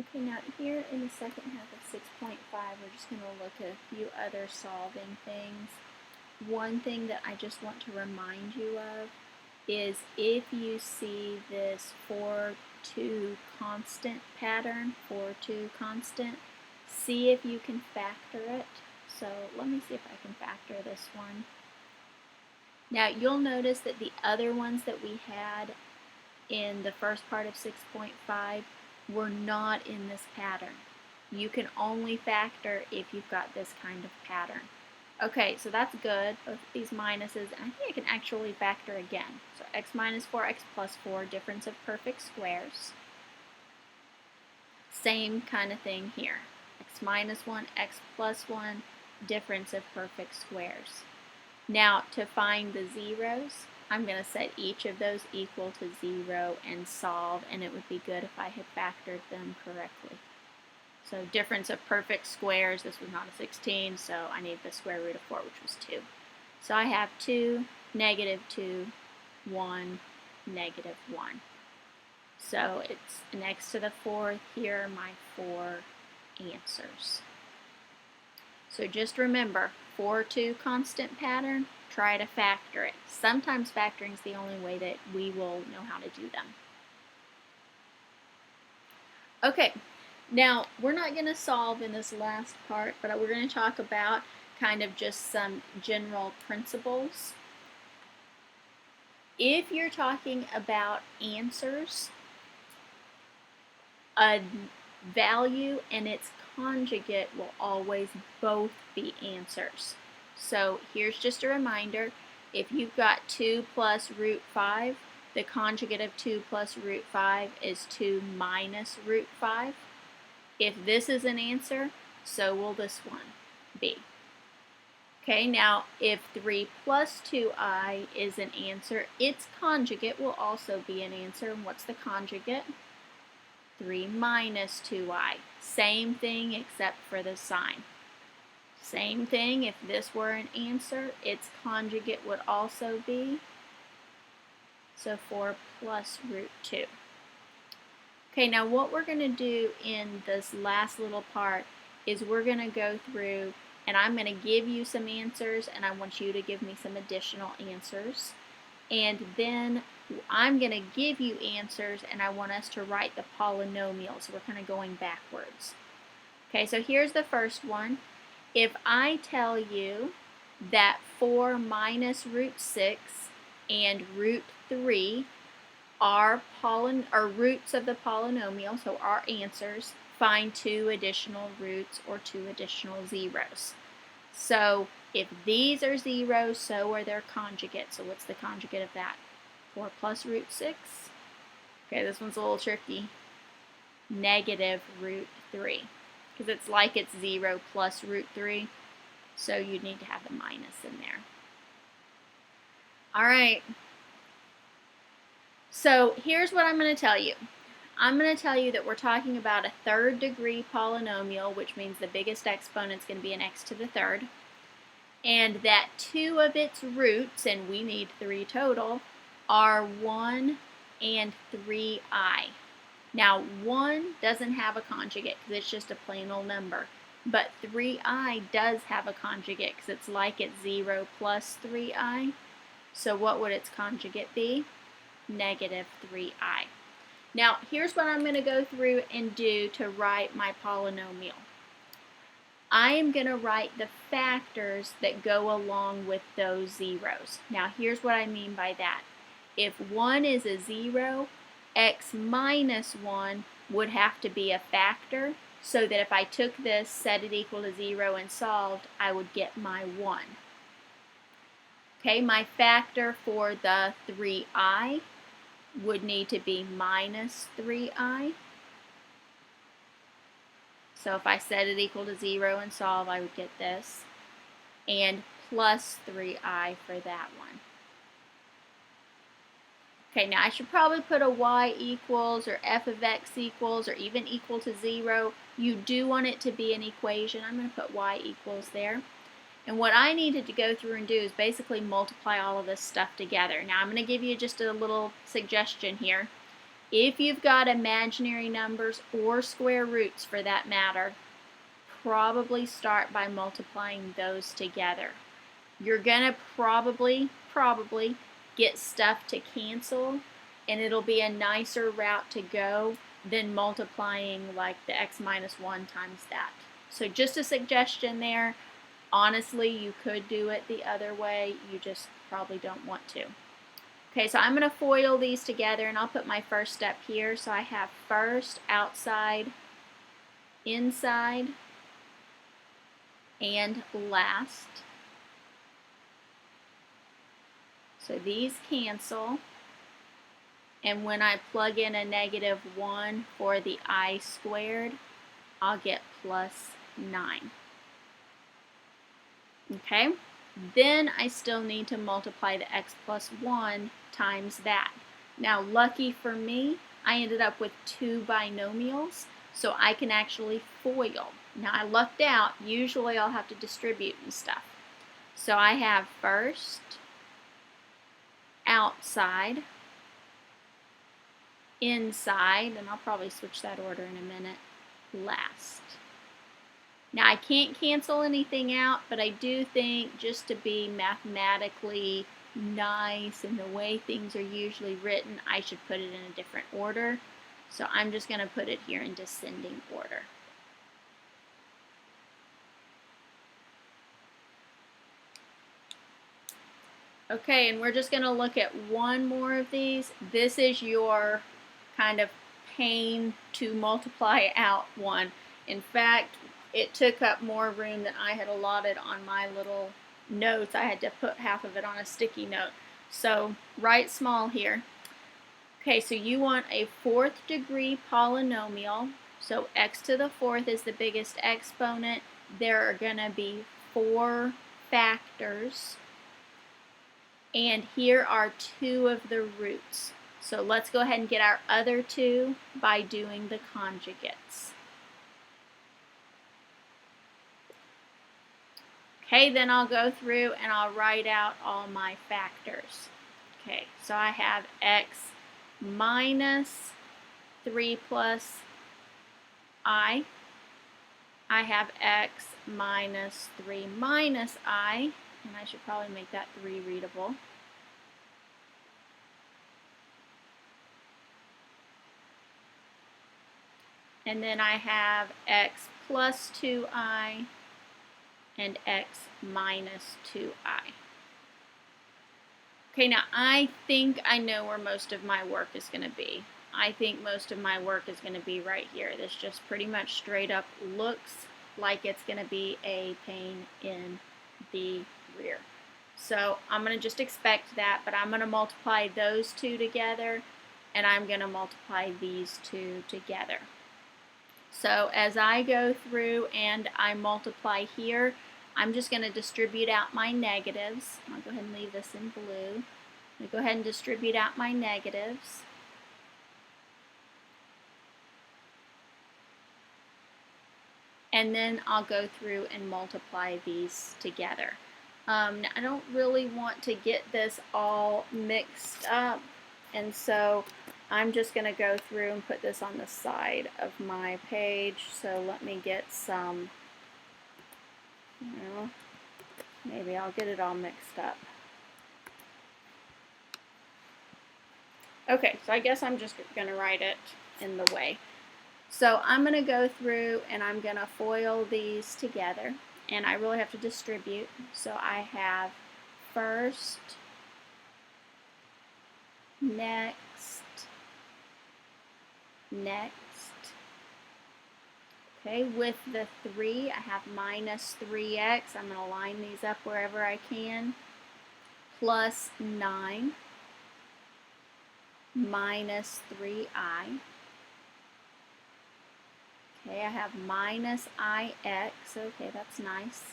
Okay, now here in the second half of 6.5, we're just going to look at a few other solving things. One thing that I just want to remind you of is if you see this 4-2 constant pattern, 4-2 constant, see if you can factor it. So let me see if I can factor this one. Now you'll notice that the other ones that we had in the first part of 6.5 were not in this pattern. You can only factor if you've got this kind of pattern. Okay, so that's good, both of these minuses, and I think I can actually factor again. So x minus 4, x plus 4, difference of perfect squares. Same kind of thing here. X minus 1, x plus 1, difference of perfect squares. Now, to find the zeros, I'm going to set each of those equal to 0 and solve, and it would be good if I had factored them correctly. So difference of perfect squares, this was not a 16, so I need the square root of 4, which was 2. So I have 2, negative 2, 1, negative 1. So it's an x to the 4th. Here are my 4 answers. So just remember, 4-2 constant pattern, try to factor it. Sometimes factoring is the only way that we will know how to do them. Okay, now we're not going to solve in this last part, but we're going to talk about kind of just some general principles. If you're talking about answers, a value and its conjugate will always both be answers. So here's just a reminder, if you've got 2 plus root 5, the conjugate of 2 plus root 5 is 2 minus root 5. If this is an answer, so will this one be. Okay, now if 3 plus 2i is an answer, its conjugate will also be an answer. And what's the conjugate? 3 minus 2i. Same thing except for the sign. Same thing, if this were an answer, its conjugate would also be, so 4 plus root 2. Okay, now what we're going to do in this last little part is we're going to go through and I'm going to give you some answers and I want you to give me some additional answers. And then I'm going to give you answers and I want us to write the polynomials. So we're kind of going backwards. Okay, so here's the first one. If I tell you that 4 minus root 6 and root 3 are roots of the polynomial, so our answers, find 2 additional roots or 2 additional zeros. So if these are zeros, so are their conjugates. So what's the conjugate of that? 4 plus root 6. Okay, this one's a little tricky. Negative root 3. Because it's like it's 0 plus root 3. So you need to have the minus in there. All right. So here's what I'm going to tell you. I'm going to tell you that we're talking about a third degree polynomial, which means the biggest exponent is going to be an x to the third, and that 2 of its roots, and we need 3 total, are 1 and 3i. Now 1 doesn't have a conjugate because it's just a plain old number, but 3i does have a conjugate because it's like it's 0 plus 3i. So what would its conjugate be? Negative 3i. Now, here's what I'm going to go through and do to write my polynomial. I am going to write the factors that go along with those zeros. Now, here's what I mean by that. If 1 is a 0, x minus 1 would have to be a factor, so that if I took this, set it equal to 0, and solved, I would get my 1. Okay, my factor for the 3i would need to be minus 3i. So if I set it equal to 0 and solve, I would get this. And plus 3i for that one. Okay, now I should probably put a y equals or f of x equals or even equal to 0. You do want it to be an equation. I'm going to put y equals there. And what I needed to go through and do is basically multiply all of this stuff together. Now I'm going to give you just a little suggestion here. If you've got imaginary numbers or square roots for that matter, probably start by multiplying those together. You're gonna probably get stuff to cancel, and it'll be a nicer route to go than multiplying like the x minus 1 times that. So just a suggestion there. Honestly, you could do it the other way, you just probably don't want to. Okay, so I'm going to FOIL these together, and I'll put my first step here. So I have first, outside, inside, and last. So these cancel, and when I plug in a -1 for the I squared, I'll get plus 9. Okay, then I still need to multiply the x plus 1 times that. Now, lucky for me, I ended up with 2 binomials, so I can actually FOIL. Now, I lucked out. Usually, I'll have to distribute and stuff. So I have first, outside, inside, and I'll probably switch that order in a minute, last. Now, I can't cancel anything out, but I do think just to be mathematically nice and the way things are usually written, I should put it in a different order. So I'm just going to put it here in descending order. Okay, and we're just going to look at one more of these. This is your kind of pain to multiply out one. In fact, it took up more room than I had allotted on my little notes. I had to put half of it on a sticky note. So write small here. Okay, so you want a 4th degree polynomial. So x to the 4th is the biggest exponent. There are going to be 4 factors. And here are 2 of the roots. So let's go ahead and get our other 2 by doing the conjugates. Okay, then I'll go through and I'll write out all my factors. Okay, so I have x minus 3 plus I. I have x minus 3 minus I, and I should probably make that 3 readable. And then I have x plus 2I and x minus 2I. Okay, now I think I know where most of my work is going to be. I think most of my work is going to be right here. This just pretty much straight up looks like it's going to be a pain in the rear. So I'm going to just expect that, but I'm going to multiply those 2 together, and I'm going to multiply these 2 together. So as I go through and I multiply here, I'm just going to distribute out my negatives. I'll go ahead and leave this in blue. I'm going to go ahead and distribute out my negatives. And then I'll go through and multiply these together. Now I don't really want to get this all mixed up, and so I'm just going to go through and put this on the side of my page. So let me get some, maybe I'll get it all mixed up. Okay, so I guess I'm just going to write it in the way. So I'm going to go through and I'm going to FOIL these together, and I really have to distribute. So I have first, next, next. Okay, with the 3, I have minus 3x. I'm going to line these up wherever I can. Plus 9 minus 3I. Okay, I have minus ix. Okay, that's nice.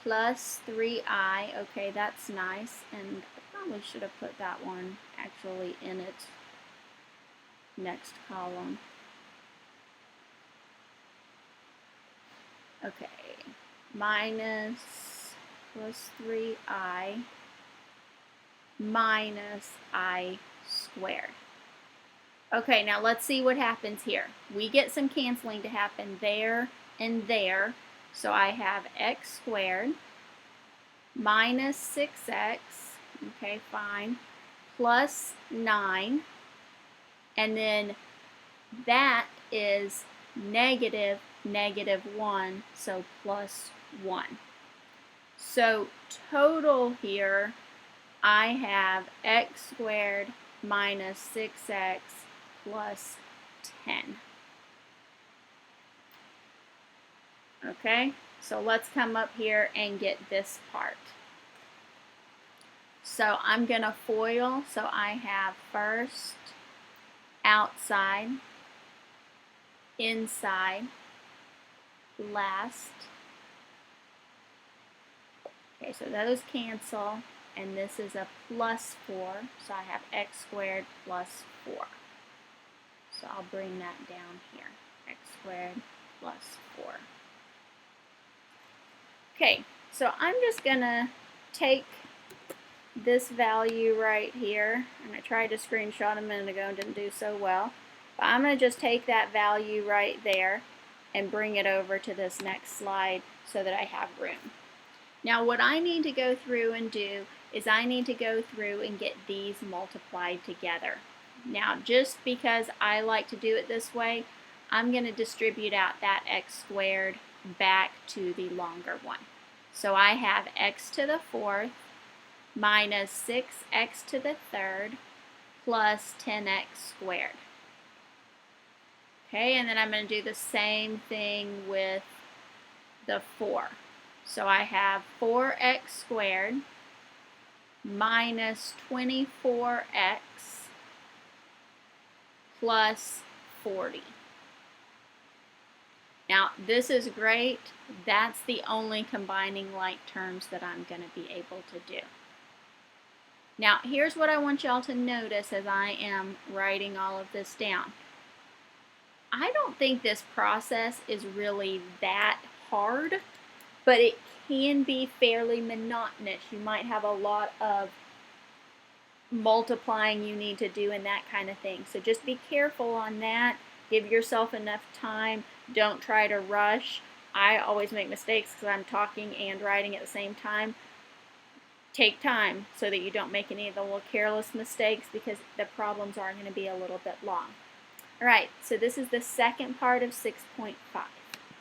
Plus 3I. Okay, that's nice. And I probably should have put that one actually in its next column. Okay, minus plus 3I minus I squared. Okay, now let's see what happens here. We get some canceling to happen there and there. So I have x squared minus 6x, okay, fine, plus 9, and then that is negative 1, so plus 1. So total here, I have x squared minus 6x plus 10. Okay, so let's come up here and get this part. So I'm going to FOIL, so I have first, outside, inside, last. Okay, so those cancel, and this is a plus 4, so I have x squared plus 4. So I'll bring that down here, x squared plus 4. Okay, so I'm just going to take this value right here, and I tried to screenshot a minute ago and didn't do so well, but I'm going to just take that value right there and bring it over to this next slide so that I have room. Now what I need to go through and do is I need to go through and get these multiplied together. Now just because I like to do it this way, I'm going to distribute out that x squared back to the longer one. So I have x to the 4th minus 6x to the 3rd plus 10x squared. Okay, and then I'm going to do the same thing with the 4. So I have 4x squared minus 24x plus 40. Now this is great. That's the only combining like terms that I'm going to be able to do. Now here's what I want y'all to notice as I am writing all of this down. I don't think this process is really that hard, but it can be fairly monotonous. You might have a lot of multiplying you need to do and that kind of thing. So just be careful on that. Give yourself enough time. Don't try to rush. I always make mistakes because I'm talking and writing at the same time. Take time so that you don't make any of the little careless mistakes because the problems are going to be a little bit long. Alright, so this is the second part of 6.5.